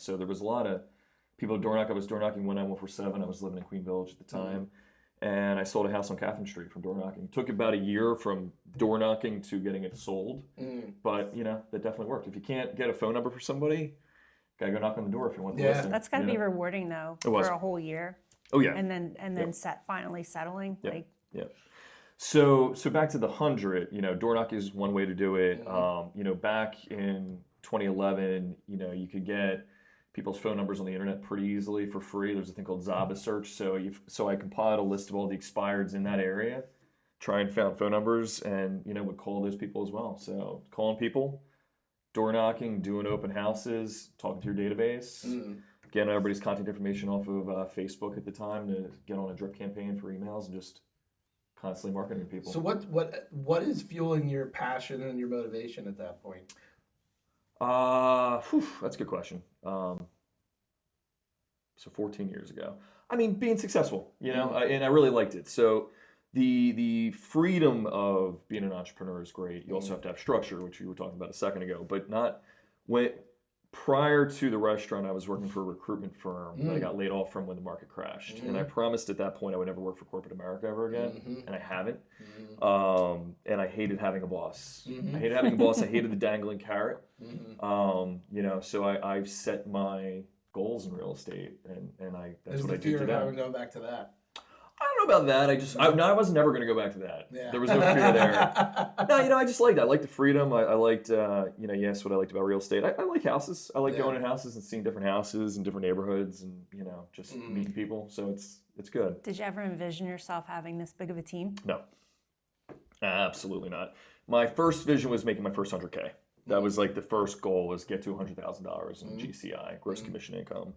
So there was a lot of people door knock. I was door knocking when I went for 7. I was living in Queen Village at the time. And I sold a house on Catherine Street from door knocking. It took about a year from door knocking to getting it sold. But, that definitely worked. If you can't get a phone number for somebody, gotta go knock on the door if you want the listing. That's gotta be rewarding though for a whole year. Oh yeah. And then finally settling. Yeah. So back to the 100, door knocking is one way to do it. Back in 2011, you could get people's phone numbers on the internet pretty easily for free. There's a thing called Zaba search. So I compiled a list of all the expireds in that area, try and find phone numbers, and would call those people as well. So calling people, door knocking, doing open houses, talking to your database, getting everybody's contact information off of Facebook at the time to get on a drip campaign for emails, and just constantly marketing to people. So what is fueling your passion and your motivation at that point? That's a good question. So 14 years ago. I mean, being successful, and I really liked it. So the freedom of being an entrepreneur is great. You also have to have structure, which you were talking about a second ago, but not when. Prior to the restaurant, I was working for a recruitment firm that I got laid off from when the market crashed. And I promised at that point I would never work for corporate America ever again, and I haven't. And I hated having a boss. I hated having a boss. I hated the dangling carrot. So I set my goals in real estate, and that's what I do today. There's the fear of going back to that. I don't know about that. I was never going to go back to that. Yeah. There was no fear there. No, I just liked that. I liked the freedom. I liked, yes, what I liked about real estate. I like houses. I like going in houses and seeing different houses and different neighborhoods and, just meeting people. So it's good. Did you ever envision yourself having this big of a team? No, absolutely not. My first vision was making my first 100K. That was like the first goal, was get to $100,000 in GCI, gross commission income.